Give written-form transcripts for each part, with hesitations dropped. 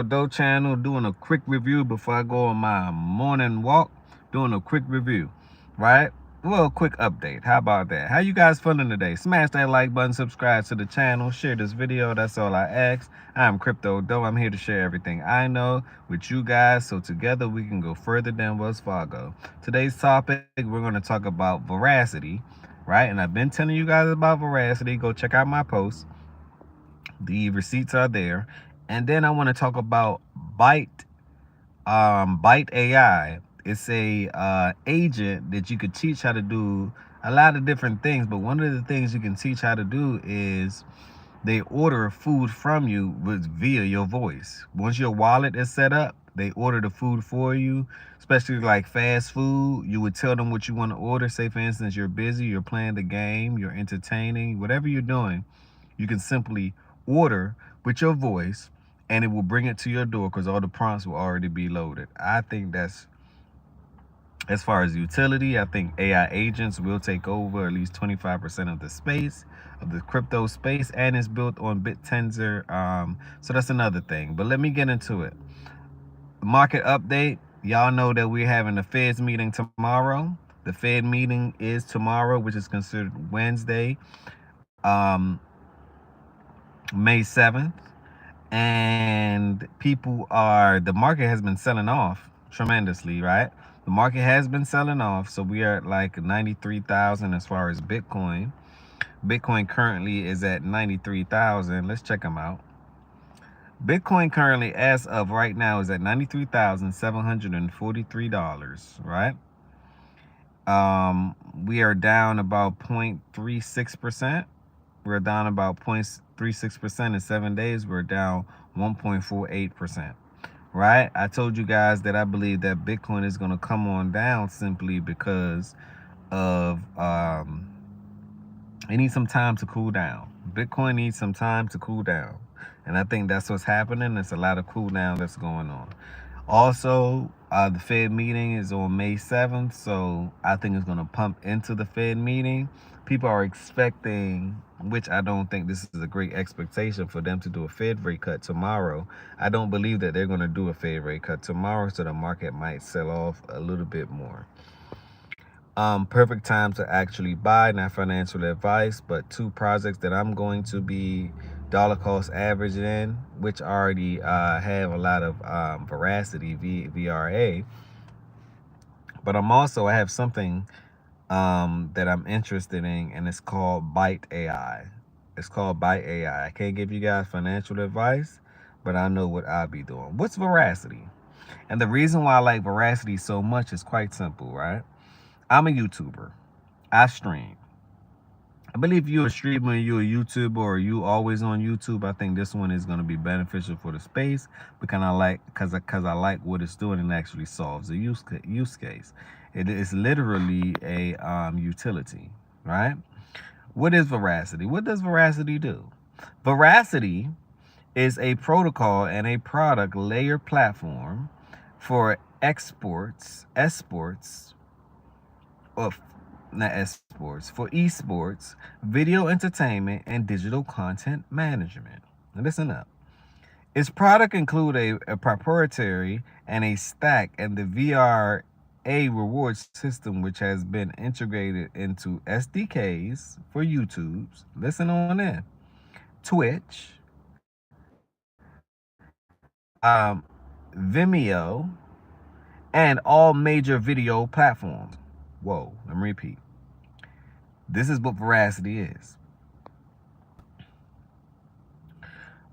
Doe channel, doing a quick review before I go on my morning walk. Doing a quick review, right? Well, quick update. How about that? How you guys feeling today? Smash that like button, subscribe to the channel, share this video. That's all I ask. I'm Crypto Doe. I'm here to share everything I know with you guys, so together we can go further than Wells Fargo. Today's topic, we're going to talk about Verasity, right? And I've been telling you guys about Verasity. Go check out my posts. The receipts are there. And then I want to talk about Byte, Byte AI. It's a agent that you could teach how to do a lot of different things. But one of the things you can teach how to do is they order food from you via your voice. Once your wallet is set up, they order the food for you, especially like fast food. You would tell them what you want to order. Say, for instance, you're busy, you're playing the game, you're entertaining, whatever you're doing, you can simply order with your voice and it will bring it to your door because all the prompts will already be loaded. I think that's, as far as utility, I think AI agents will take over at least 25% of the space, of the crypto space, and it's built on BitTensor. So that's another thing. But let me get into it. Market update. Y'all know that we're having the Fed's meeting tomorrow. The Fed meeting is tomorrow, which is considered Wednesday, May 7th. And the market has been selling off tremendously, right? The market has been selling off. So we are at like 93,000 as far as Bitcoin. Bitcoin currently is at 93,000. Let's check them out. Bitcoin currently, as of right now, is at $93,743, right? We are down about 0.36%. We're down about 0.36% in 7 days. We're down 1.48%, right? I told you guys that I believe that Bitcoin is going to come on down simply because of it needs some time to cool down. Bitcoin needs some time to cool down. And I think that's what's happening. There's a lot of cool down that's going on. Also, the Fed meeting is on May 7th, so I think it's going to pump into the Fed meeting. People are expecting, which I don't think this is a great expectation for them to do a Fed rate cut tomorrow. I don't believe that they're going to do a Fed rate cut tomorrow, so the market might sell off a little bit more. Perfect time to actually buy, not financial advice, but two projects that I'm going to be dollar cost average in, which already have a lot of veracity, VRA. But I have something that I'm interested in, and it's called Byte AI. It's called Byte AI. I can't give you guys financial advice, but I know what I'll be doing. What's veracity? And the reason why I like veracity so much is quite simple, right? I'm a YouTuber. I stream. I believe if you're a streamer, you're a YouTuber, or you always on YouTube, I think this one is going to be beneficial for the space because I like what it's doing and actually solves a use case. It is literally a utility, right? What is Veracity? What does Veracity do? Veracity is a protocol and a product layer platform for exports, of not esports, for esports, video entertainment, and digital content management. Now listen up. Its product include a proprietary and a stack and the VRA reward system, which has been integrated into SDKs for YouTube's. Listen on in. Twitch, Vimeo, and all major video platforms. Whoa, let me repeat. This is what Veracity is.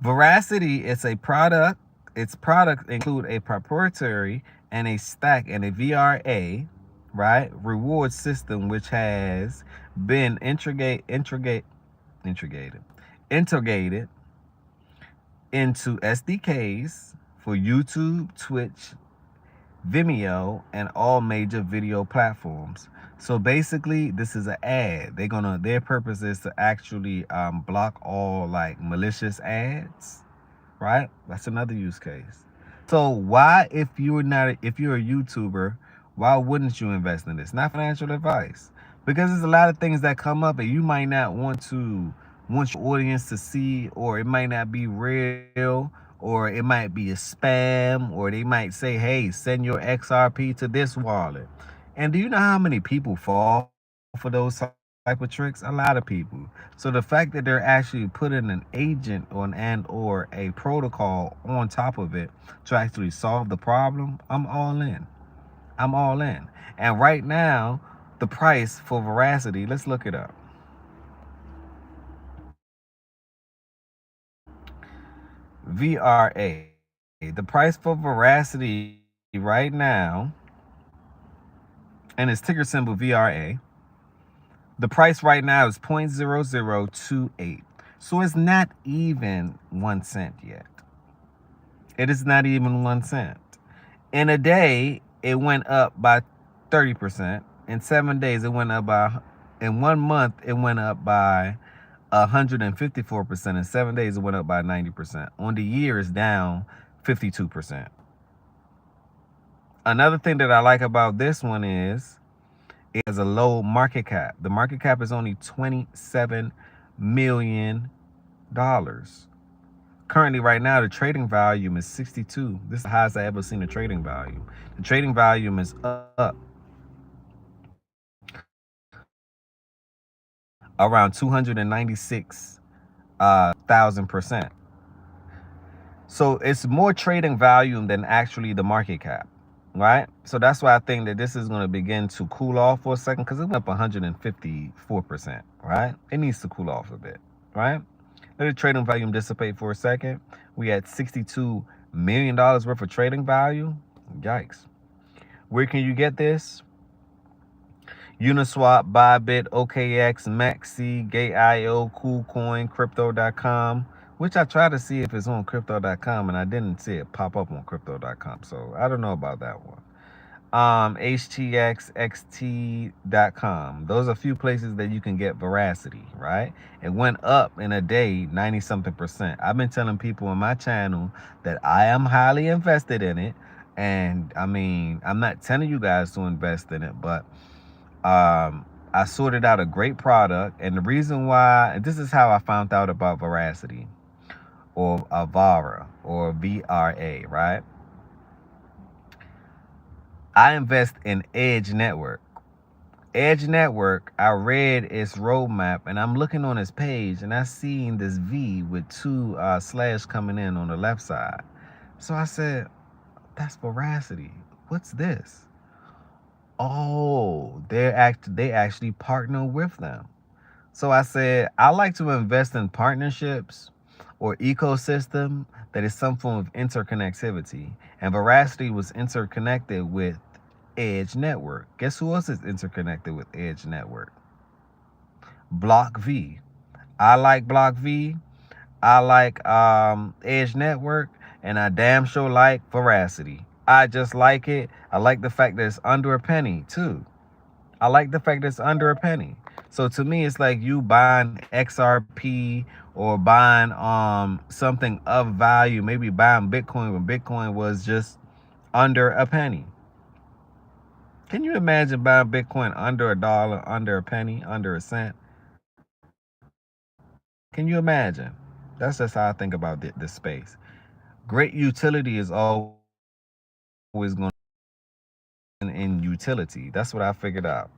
Veracity is a product. Its products include a proprietary and a stack and a VRA, right, reward system, which has been integrated into SDKs for YouTube, Twitch, Vimeo, and all major video platforms. So basically, this is an ad. Their purpose is to actually block all like malicious ads, right? That's another use case. So why, if you're a YouTuber, why wouldn't you invest in this? Not financial advice, because there's a lot of things that come up and you might not want your audience to see, or it might not be real, or or it might be a spam, or they might say, hey, send your XRP to this wallet. And do you know how many people fall for those type of tricks? A lot of people. So the fact that they're actually putting an agent on and or a protocol on top of it to actually solve the problem, I'm all in. I'm all in. And right now, the price for Verasity, let's look it up. VRA. The price for Verasity right now, and its ticker symbol VRA, the price right now is 0.0028. So it's not even 1 cent yet. It is not even 1 cent. In a day, it went up by 30%. In 7 days, it went up by, in 1 month, it went up by 154%. In 7 days, it went up by 90%. On the year, it's down 52%. Another thing that I like about this one is it has a low market cap. The market cap is only $27 million. Currently, right now, the trading volume is 62. This is the highest I ever seen a trading volume. The trading volume is up around 296,000%. So it's more trading volume than actually the market cap, right? So that's why I think that this is going to begin to cool off for a second, because it went up 154%, right? It needs to cool off a bit, right? Let the trading volume dissipate for a second. We had $62 million worth of trading value. Yikes. Where can you get this? Uniswap, Bybit, OKX, Maxi, Gate.io, KuCoin, Crypto.com, which I tried to see if it's on Crypto.com, and I didn't see it pop up on Crypto.com, so I don't know about that one. HTXXT.com. Those are a few places that you can get Verasity, right? It went up in a day 90-something%. I've been telling people on my channel that I am highly invested in it, and I mean, I'm not telling you guys to invest in it, but I sorted out a great product, and the reason why, this is how I found out about Verasity, or Avara, or VRA, right? I invest in Edge Network. Edge Network, I read its roadmap, and I'm looking on its page, and I seen this V with two slash coming in on the left side. So I said, that's Verasity. What's this? Oh, they actually partner with them. So I said, I like to invest in partnerships or ecosystem that is some form of interconnectivity. And Verasity was interconnected with Edge Network. Guess who else is interconnected with Edge Network? Block V. I like Block V. I like Edge Network, and I damn sure like Verasity. I just like it. I like the fact that it's under a penny too. I like the fact that it's under a penny. So to me, it's like you buying XRP or buying something of value, maybe buying Bitcoin when Bitcoin was just under a penny. Can you imagine buying Bitcoin under $1, under a penny, under a cent? Can you imagine? That's just how I think about this space. Great utility is always going to be in utility. That's what I figured out.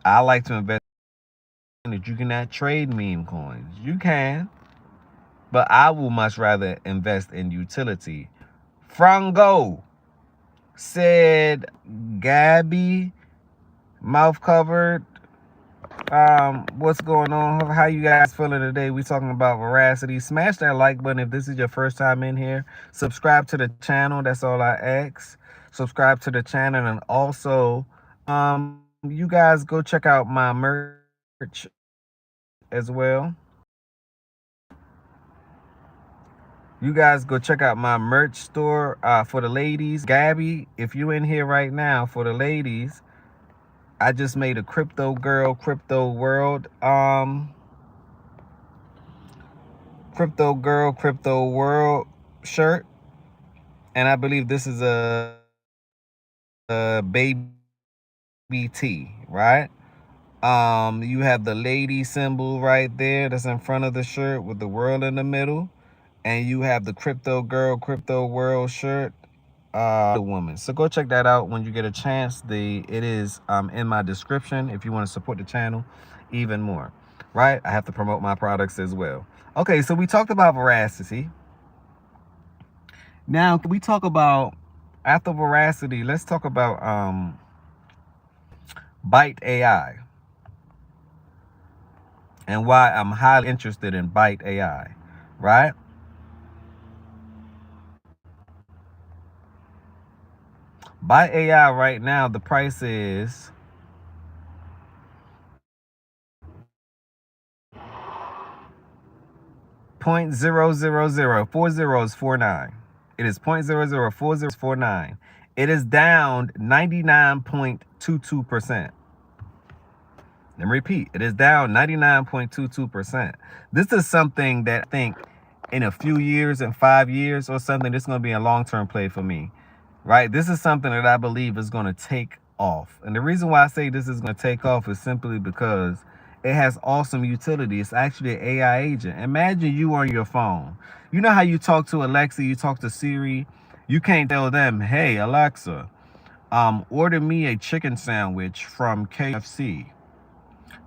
I like to invest in that you cannot trade meme coins. You can, but I will much rather invest in utility. Frango said, Gabby, mouth covered. What's going on? How you guys feeling today? We talking about Verasity. Smash that like button if this is your first time in here. Subscribe to the channel. That's all I ask. Subscribe to the channel, and also you guys go check out my merch as well. You guys go check out my merch store for the ladies. Gabby, if you in here right now, for the ladies, I just made a Crypto Girl, Crypto World, Crypto Girl, Crypto World shirt. And I believe this is a baby tee, right? You have the lady symbol right there that's in front of the shirt with the world in the middle. and you have the Crypto Girl, Crypto World shirt. The woman. So go check that out when you get a chance. It is in my description if you want to support the channel even more. Right? I have to promote my products as well. Okay, so we talked about Verasity. Now can we talk about after Verasity, let's talk about Byte AI and why I'm highly interested in Byte AI. Right? Byte AI right now, the price is 0.0004049. It is 0.004049. It is down 99.22%. Let me repeat, it is down 99.22%. This is something that I think in a few years, in 5 years or something, this is going to be a long-term play for me. Right? This is something that I believe is going to take off. And the reason why I say this is going to take off is simply because it has awesome utility. It's actually an AI agent. Imagine you on your phone. You know how you talk to Alexa, you talk to Siri. You can't tell them, hey, Alexa, order me a chicken sandwich from KFC.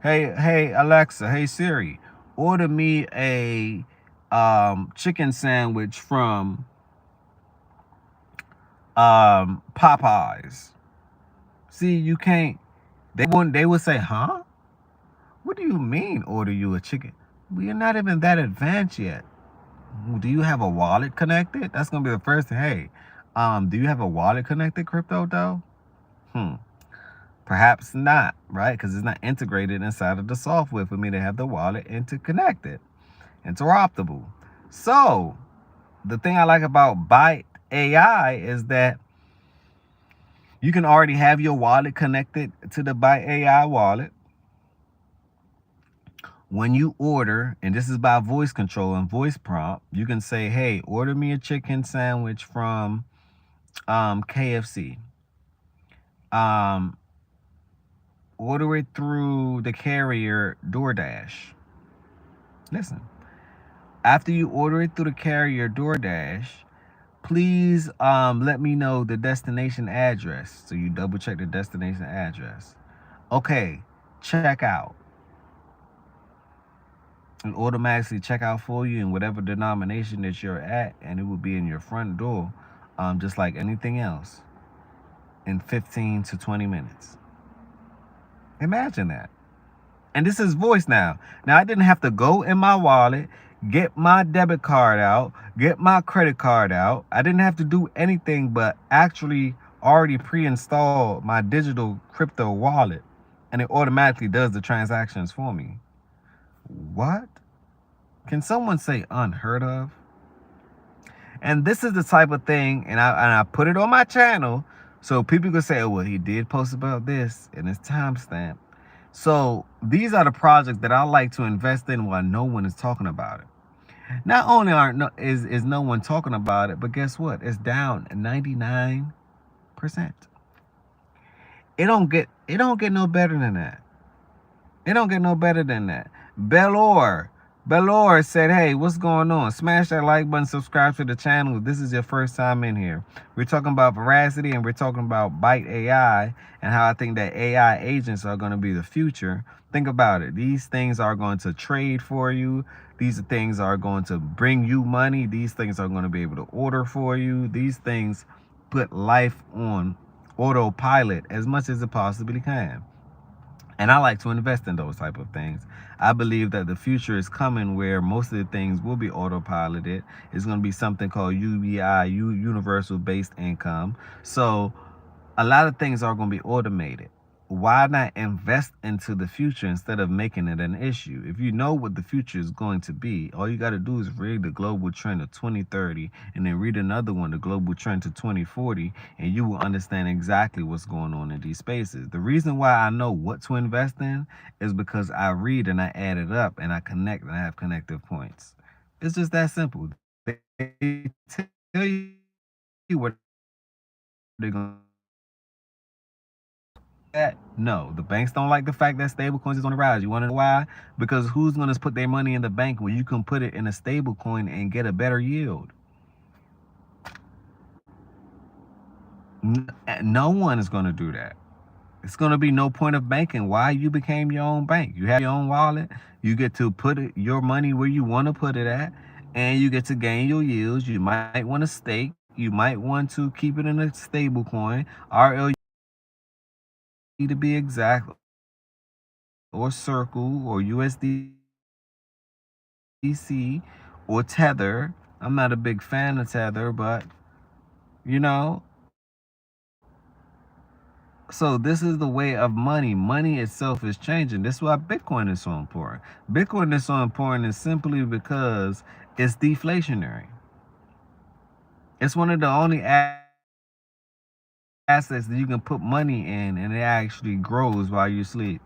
Hey, Alexa, hey, Siri, order me a chicken sandwich from Popeyes. See, you can't. They would say, huh? What do you mean order you a chicken? We're not even that advanced yet. Do you have a wallet connected? That's gonna be the first thing. Hey, do you have a wallet connected, crypto though? Perhaps not, right? Because it's not integrated inside of the software for me to have the wallet interconnected, interoperable. So the thing I like about Byte AI is that you can already have your wallet connected to the Byte AI wallet. When you order, and this is by voice control and voice prompt, you can say, hey, order me a chicken sandwich from KFC. Order it through the carrier DoorDash. Listen, after you order it through the carrier DoorDash, please let me know the destination address. So you double check the destination address. Okay, check out. And automatically check out for you in whatever denomination that you're at, and it will be in your front door, just like anything else, in 15 to 20 minutes. Imagine that. And this is voice now. Now, I didn't have to go in my wallet, get my debit card out, get my credit card out. I didn't have to do anything but actually already pre-install my digital crypto wallet, and it automatically does the transactions for me. What? Can someone say unheard of? And this is the type of thing, and I put it on my channel so people can say, oh, well, he did post about this and it's timestamp. So these are the projects that I like to invest in while no one is talking about it. Not only is no one talking about it, but guess what? It's down 99%. It don't get no better than that. It don't get no better than that. Belor said, hey, what's going on? Smash that like button, subscribe to the channel if this is your first time in here. We're talking about Veracity, and we're talking about Byte AI and how I think that AI agents are going to be the future. Think about it. These things are going to trade for you. These things are going to bring you money. These things are going to be able to order for you. These things put life on autopilot as much as it possibly can. And I like to invest in those type of things. I believe that the future is coming where most of the things will be autopiloted. It's going to be something called UBI, universal based income. So a lot of things are going to be automated. Why not invest into the future instead of making it an issue? If you know what the future is going to be, all you got to do is read the global trend of 2030 and then read another one, the global trend to 2040, and you will understand exactly what's going on in these spaces. The reason why I know what to invest in is because I read and I add it up and I connect and I have connective points. It's just that simple. They tell you what they're going to that? No, the banks don't like the fact that stable coins is on the rise. You want to know why? Because who's going to put their money in the bank when you can put it in a stable coin and get a better yield? No one is going to do that. It's going to be no point of banking. Why? You became your own bank. You have your own wallet. You get to put your money where you want to put it at, and you get to gain your yields. You might want to stake. You might want to keep it in a stable coin, RLU to be exact, or Circle, or USDC, or Tether. I'm not a big fan of Tether, but you know, so this is the way of money. Money itself is changing. This is why Bitcoin is so important. Bitcoin is so important is simply because it's deflationary. It's one of the only assets that you can put money in and it actually grows while you sleep.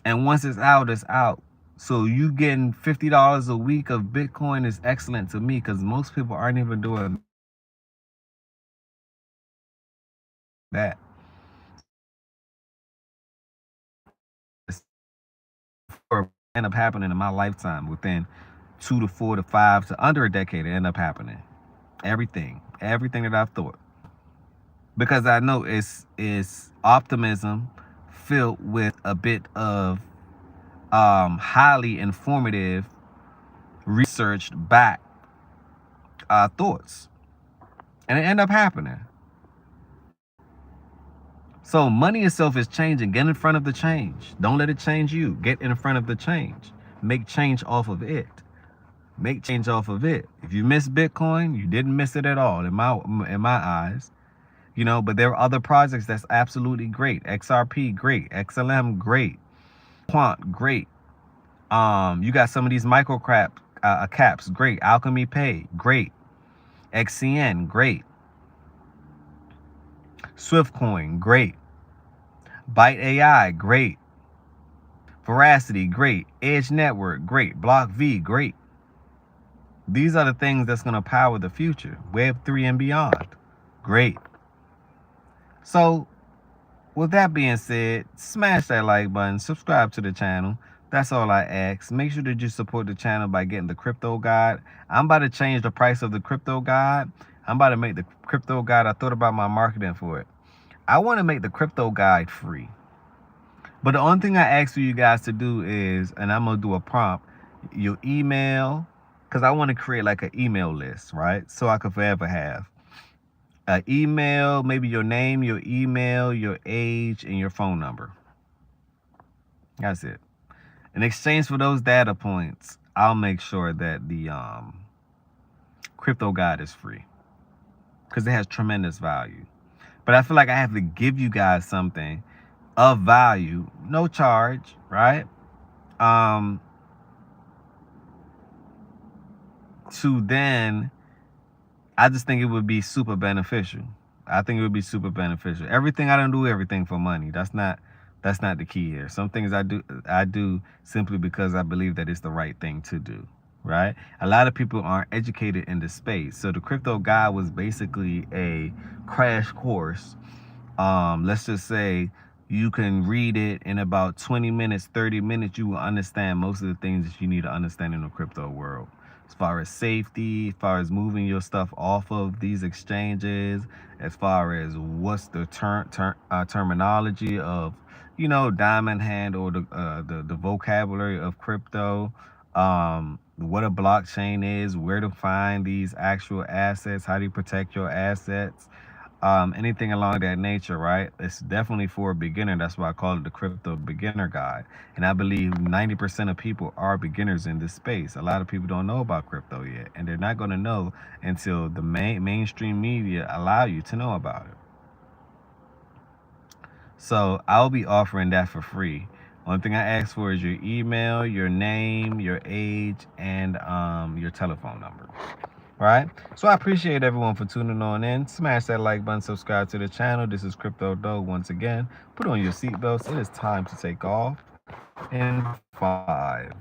And once it's out, it's out. So you getting $50 a week of Bitcoin is excellent to me because most people aren't even doing that. Or end up happening in my lifetime within 2 to 4 to 5 to under a decade. It end up happening. Everything that I've thought, because I know it's optimism filled with a bit of highly informative, researched back thoughts, and it end up happening. So money itself is changing. Get in front of the change. Don't let it change you. Get in front of the change. Make change off of it. Make change off of it. If you miss Bitcoin, you didn't miss it at all in my eyes. You know, but there are other projects that's absolutely great. XRP, great. XLM, great. Quant, great. You got some of these micro caps, great. Alchemy Pay, great. XCN, great. Swiftcoin, great. Byte AI, great. Verasity, great. Edge Network, great. Block V, great. These are the things that's going to power the future. Web3 and beyond, great. So with that being said, smash that like button, subscribe to the channel. That's all I ask. Make sure that you support the channel by getting the crypto guide. I'm about to change the price of the crypto guide. I'm about to make the crypto guide. I thought about my marketing for it. I want to make the crypto guide free. But the only thing I ask for you guys to do is, and I'm going to do a prompt, your email, because I want to create like an email list, right? So I could forever have an email, maybe your name, your email, your age, and your phone number. That's it. In exchange for those data points, I'll make sure that the crypto guide is free because it has tremendous value. But I feel like I have to give you guys something of value, no charge, right? To then, I just think it would be super beneficial. I think it would be super beneficial. Everything, I don't do everything for money. That's not the key here. Some things I do simply because I believe that it's the right thing to do, right? A lot of people aren't educated in this space. So the crypto guide was basically a crash course. Let's just say you can read it in about 20 minutes, 30 minutes. You will understand most of the things that you need to understand in the crypto world. As far as safety, as far as moving your stuff off of these exchanges, as far as what's the terminology of, you know, diamond hand, or the vocabulary of crypto, what a blockchain is, where to find these actual assets, how do you protect your assets, anything along that nature, right? It's definitely for a beginner. That's why I call it the crypto beginner guide. And I believe 90% of people are beginners in this space. A lot of people don't know about crypto yet, and they're not going to know until the mainstream media allow you to know about it. So I'll be offering that for free. Only thing I ask for is your email, your name, your age, and your telephone number. Right? So I appreciate everyone for tuning on in. Smash that like button, subscribe to the channel. This is Crypto Doe once again. Put on your seatbelts. It is time to take off in 5,